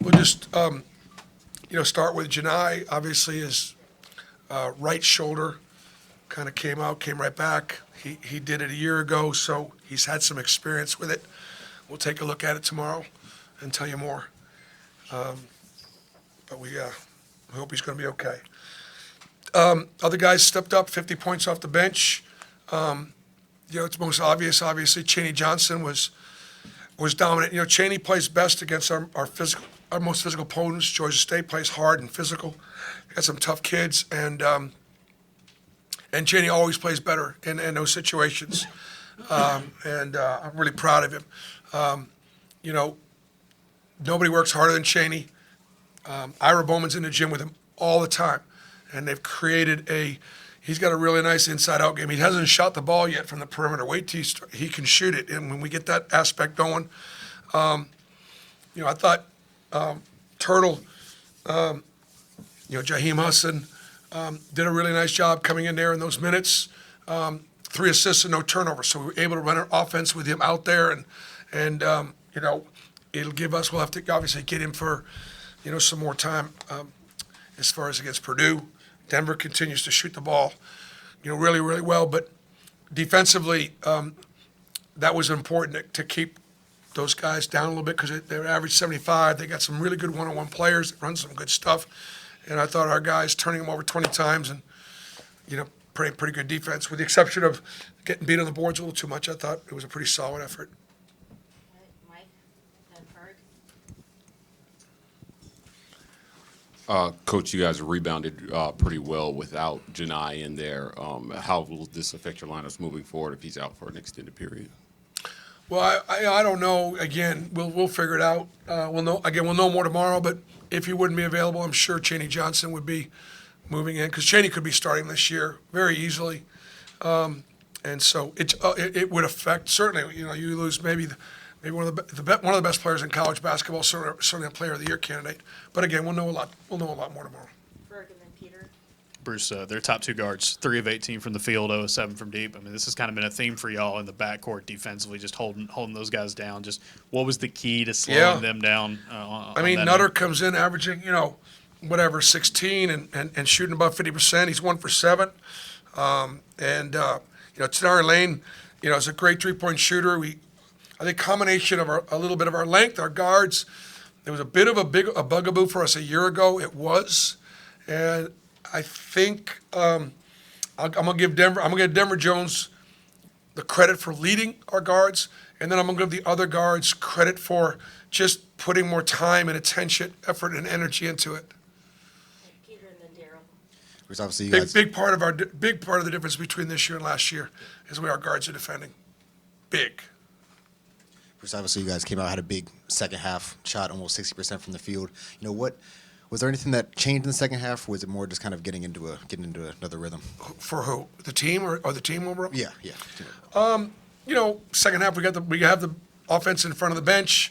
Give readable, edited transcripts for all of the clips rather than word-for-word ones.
We'll just start with Janai. Obviously, his right shoulder kind of came right back. He did it a year ago, so he's had some experience with it. We'll take a look at it tomorrow and tell you more. But we hope he's going to be okay. Other guys stepped up, 50 points off the bench. It's most obvious. Obviously, Chaney Johnson was dominant. Chaney plays best against our most physical opponents. Georgia State plays hard and physical. Got some tough kids, and Chaney always plays better in those situations. And I'm really proud of him. Nobody works harder than Chaney. Ira Bowman's in the gym with him all the time, and they've created he's got a really nice inside-out game. He hasn't shot the ball yet from the perimeter. Wait till he can shoot it, and when we get that aspect going, I thought Turtle, Jaheim Husson did a really nice job coming in there in those minutes. 3 assists and no turnovers, so we were able to run our offense with him out there, and it'll give us. We'll have to obviously get him for some more time as far as against Purdue. Denver continues to shoot the ball, really, really well. But defensively, that was important to keep those guys down a little bit because they're average 75. They got some really good one-on-one players that run some good stuff. And I thought our guys turning them over 20 times and, pretty good defense. With the exception of getting beat on the boards a little too much, I thought it was a pretty solid effort. Mike, then Ferg. Coach, you guys rebounded pretty well without Janai in there. How will this affect your lineups moving forward if he's out for an extended period? Well, I don't know. Again, we'll figure it out. We'll know more tomorrow. But if he wouldn't be available, I'm sure Chaney Johnson would be moving in because Chaney could be starting this year very easily. And so it would affect certainly. You lose maybe one of the best players in college basketball, certainly a Player of the Year candidate. But again, we'll know a lot. We'll know a lot more tomorrow. Ferg and then Peter. Bruce, their top 2 guards, 3 of 18 from the field, 0 of 7 from deep. I mean, this has kind of been a theme for y'all in the backcourt defensively, just holding those guys down. Just what was the key to slowing them down? Nutter comes in averaging, 16 and shooting above 50%. He's 1 for 7. Tanari Lane, is a great 3-point shooter. I think combination of a little bit of our length, our guards. There was a bit of a bugaboo for us a year ago. It was, and I think I'm gonna give Denver Jones the credit for leading our guards, and then I'm gonna give the other guards credit for just putting more time and attention, effort, and energy into it. Peter and then Daryl. Which obviously you guys, Big part of the difference between this year and last year is the way our guards are defending. Big. which obviously you guys came out, had a big second half, shot almost 60% from the field. What was there anything that changed in the second half? Or was it more just kind of getting into another rhythm? For who? The team or the team overall? Yeah. Second half we have the offense in front of the bench.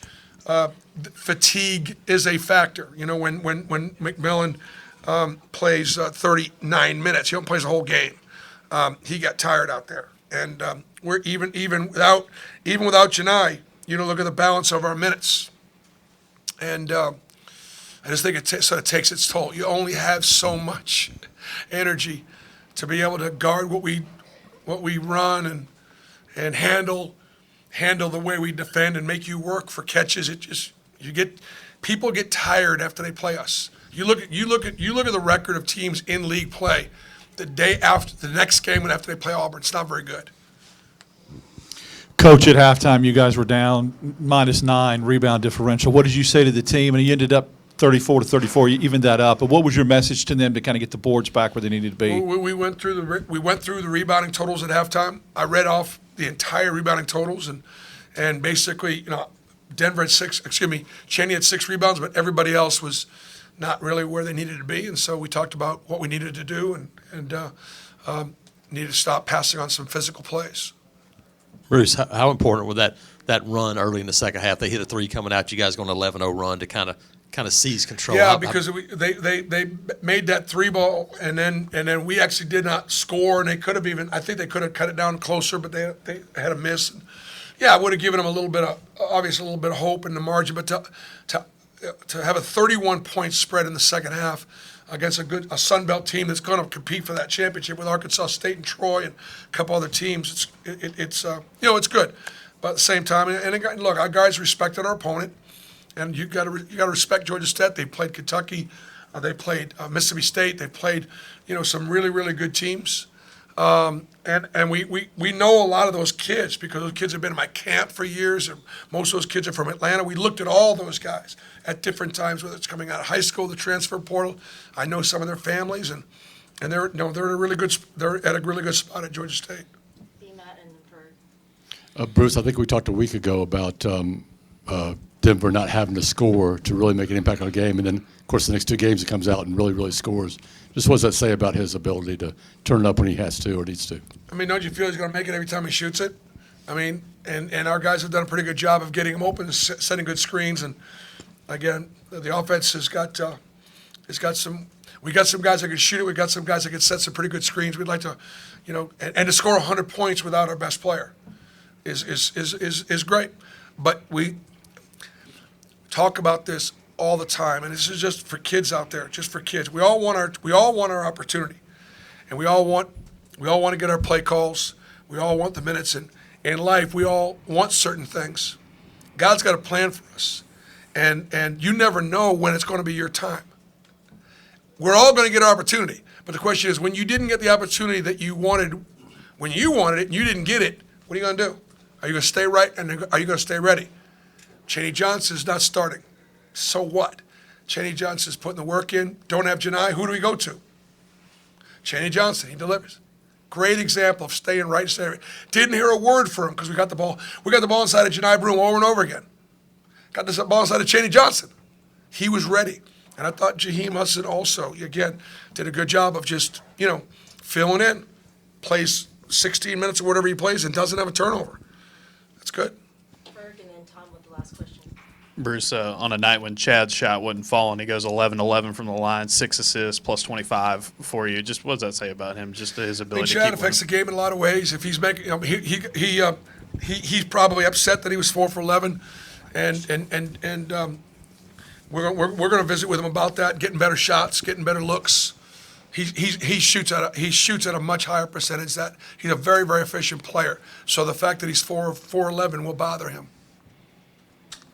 Fatigue is a factor. When McMillan plays 39 minutes, he don't plays the whole game. He got tired out there, and we're even without Janai. Look at the balance of our minutes, and I just think it sort of takes its toll. You only have so much energy to be able to guard what we run and handle the way we defend and make you work for catches. People get tired after they play us. You look at the record of teams in league play. The day after the next game and after they play Auburn, it's not very good. Coach, at halftime, you guys were down -9 rebound differential. What did you say to the team? And you ended up 34-34. You evened that up. But what was your message to them to kind of get the boards back where they needed to be? We went through the rebounding totals at halftime. I read off the entire rebounding totals and basically, Denver had Cheney had 6 rebounds, but everybody else was not really where they needed to be. And so we talked about what we needed to do and needed to stop passing on some physical plays. Bruce, how important was that run early in the second half? They hit a 3 coming out. You guys go on an 11-0 run to kind of seize control. Yeah, because they made that 3 ball, and then we actually did not score, and I think they could have cut it down closer, but they had a miss. And, yeah, I would have given them a little bit of hope in the margin, but to have a 31-point spread in the second half against a Sun Belt team that's going to compete for that championship with Arkansas State and Troy and a couple other teams. It's it's good, but at the same time, and again, look, our guys respected our opponent, and you got to respect Georgia State. They played Kentucky, they played Mississippi State, they played some really really good teams. And we know a lot of those kids because those kids have been in my camp for years, and most of those kids are from Atlanta. We looked at all those guys at different times, whether it's coming out of high school, the transfer portal. I know some of their families, and they're at a really good spot at Georgia State. Matt and Ferg. Bruce, I think we talked a week ago about Denver not having to score to really make an impact on the game, and then of course the next two games he comes out and really scores. Just what does that say about his ability to turn it up when he has to or needs to? I mean, don't you feel he's going to make it every time he shoots it? I mean, and our guys have done a pretty good job of getting him open, setting good screens, and again, the offense has got some. We got some guys that can shoot it. We got some guys that can set some pretty good screens. We'd like to, and to score 100 points without our best player is great. But we talk about this all the time, and this is just for kids out there, just for kids. We all want our opportunity, and we all want to get our play calls. We all want the minutes, and in life we all want certain things. God's got a plan for us, and you never know when it's going to be your time. We're all going to get our opportunity, but the question is, when you didn't get the opportunity that you wanted, when you wanted it and you didn't get it, what are you going to do? Are you going to stay right, and are you going to stay ready? Chaney Johnson's not starting. So what? Chaney Johnson's putting the work in. Don't have Janai. Who do we go to? Chaney Johnson. He delivers. Great example of staying right. Didn't hear a word from him because we got the ball. We got the ball inside of Janai Broom over and over again. Got this ball inside of Chaney Johnson. He was ready. And I thought Jaheim Hudson also, again, did a good job of just, filling in. Plays 16 minutes or whatever he plays and doesn't have a turnover. That's good. Ferg and then Tom with the last question. Bruce, on a night when Chad's shot wasn't falling, he goes 11-11 from the line, 6 assists, plus 25 for you. Just what does that say about him? Just his I think ability to Chad keep affects the winning? game in a lot of ways. If he's making, he's probably upset that he was 4 for 11, and we're going to visit with him about that, getting better shots, getting better looks. He shoots at a much higher percentage. That he's a very very efficient player. So the fact that he's 4-11 will bother him.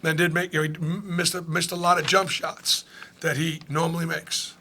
And did make he missed a lot of jump shots that he normally makes.